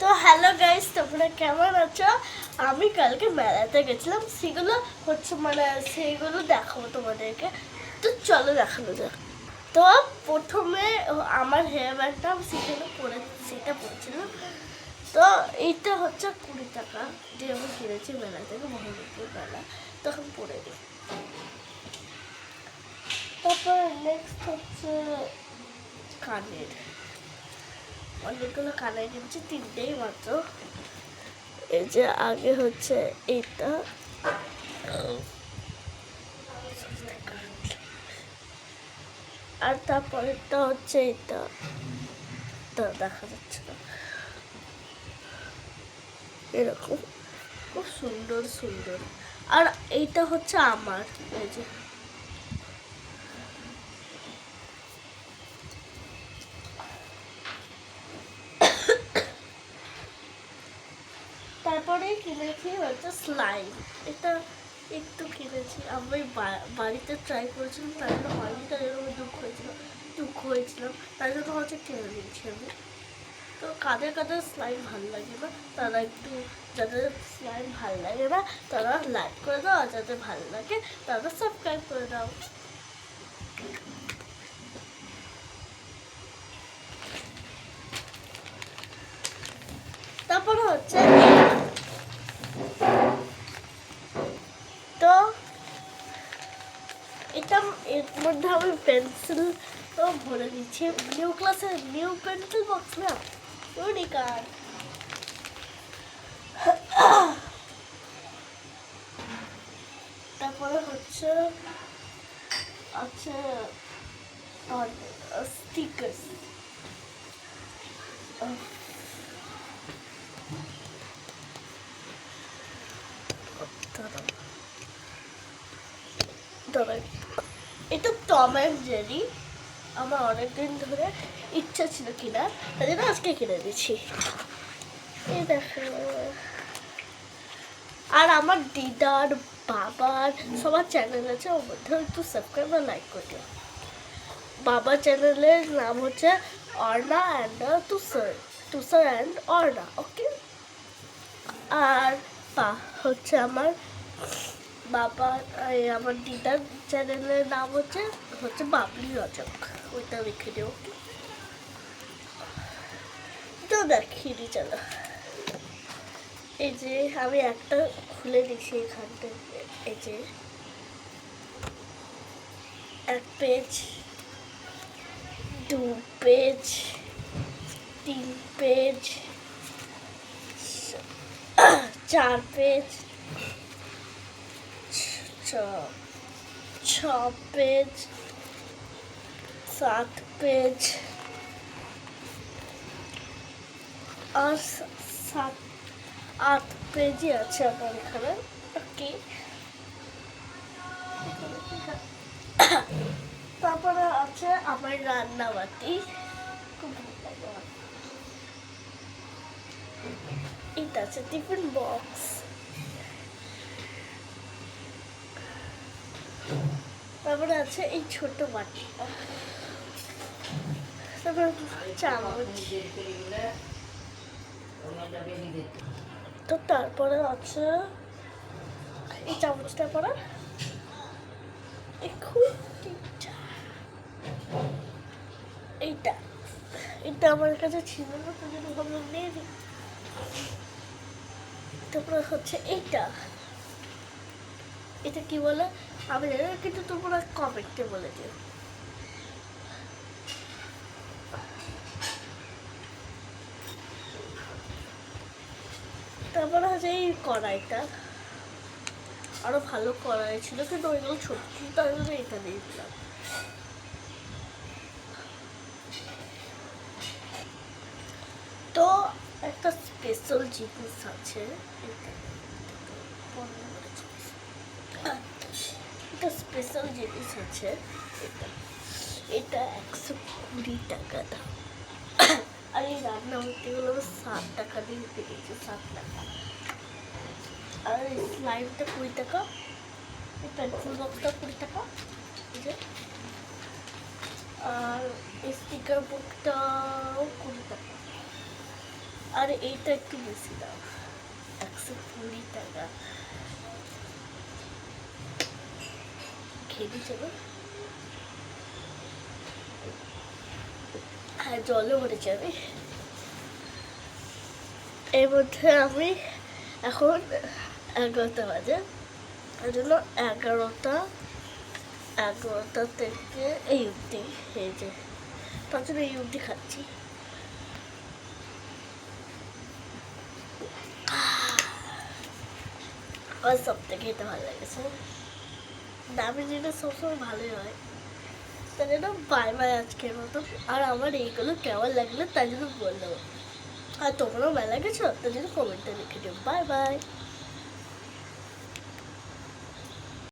তো hello guys, তোমরা কেমন আছো? আমি কালকে মেলাতে গেছিলাম, সেগুলো সেইগুলো দেখাবো তোমাদেরকে। তো চলো দেখানো যাক। তো প্রথমে আমার হেয়ার ব্যান্ডটা সেটা পড়েছিলাম। তো এইটা হচ্ছে 20 টাকা, যে আমি কিনেছি মেলা থেকে, মহাবীরপুর মেলা, তখন পরে দিই। তারপর নেক্সট হচ্ছে কানের, অনেকগুলো কানের কিনছি, 3টেই মাত্র। এই যে আগে হচ্ছে এইটা, আর তারপরেরটা হচ্ছে এটা, দেখা যাচ্ছে না, এরকম খুব সুন্দর সুন্দর। আর এইটা হচ্ছে আমার, এই যে তারপরে কিনেছি হচ্ছে স্লাইম। এটা একটু কিনেছি, আমি বাড়িতে ট্রাই করেছিলাম, তার জন্য হয়নি, তার জন্য আমি দুঃখ হয়েছিলাম, তার জন্য হচ্ছে কিনে নিয়েছি আমি। তো কাদের কাদের স্লাইম ভালো লাগে না, তারা একটু, যাদের স্লাইম ভালো লাগে না তারা লাইক করে দাও, আর যাদের ভালো লাগে তারা সাবস্ক্রাইব করে দাও। তারপরে হচ্ছে তো এটা, এর মধ্যে আমি পেন্সিল ভরে দিচ্ছি, নিউ পেন্সিল বক্স না, ইউনিকার। তারপরে হচ্ছে আছে স্টিকার, এটা টম অ্যান্ড জেরি, আমার অনেকদিন ধরে ইচ্ছা ছিল কেনার, তাই জন্য আজকে কিনে দিচ্ছি। এই দেখো, আর আমার দিদার, বাবার, সবার চ্যানেল আছে, ওর মধ্যে একটু সাবস্ক্রাইব আর লাইক করে দিও। বাবার চ্যানেলের নাম হচ্ছে Arna and Tushar and Arna, okay. আর হচ্ছে আমার আমার দিদার চ্যানেলের নাম হচ্ছে বাবলি রজক, ওইটা লিখে দিও। তো দেখিয়ে দিই, চলো। এই যে আমি একটা খুলে দিচ্ছি এখান থেকে, এই যে 1 page, 2 page, 3 page, 4 page, 6 page, 7 page, আর 8 পেজই আছে আমার এখানে, ওকে। তারপরে আছে আমার রান্নাবাটি, খুব ভালো লাগে আমার। এটা আছে টিফিন বক্স, তারপরে আছে এই ছোট বাটিটা, তারপরে চামচ। তো তারপরে আছে এই চামচটা, পরে এইটা এটা আমার কাছে ছিল না, তার জন্য ভাবলাম নিয়ে দিই। তারপরে হচ্ছে এটা কি বলে আমি জানি না, কিন্তু তোমরা কমেন্টে বলে দিও। তারপরে হচ্ছে এই কড়াইটা, আরো ভালো কড়াই ছিল কিন্তু ওইগুলো ছোট ছিল, তার জন্য এটা দিয়ে দিলাম। তো একটা স্পেশাল জিনিস আছে, এটা স্পেশাল জিনিস আছে, এটা 120 টাকা দাম। আর এই রান্না হতেগুলো 7 টাকা দিয়ে পেয়েছি, 7 টাকা। আর এই স্লাইমটা 20 টাকা, এই পেন্সিল বক্সটা 20 টাকা, আর এই স্টিকার বুকটাও 20 টাকা। আর এইটা একটু বেশি দাম, 120 টাকা। খেয়ে চলো। হ্যাঁ, জলও ভরেছি আমি। এর মধ্যে আমি এখন 11টা বাজে, তার জন্য 11টা থেকে এই অবধি, এই যে তার জন্য এই অবধি খাচ্ছি। আমার সব থেকে এটা ভালো লেগেছে। দামি জিনিস সবসময় ভালোই হয়। তাই জন্য বাই বাই আজকের মতো। আর আমার এইগুলো কেমন লাগলো তাই জন্য বললো। আর তোমরাও মেলা গেছো, তাই জন্য কমেন্টে লিখে দিও। Bye bye.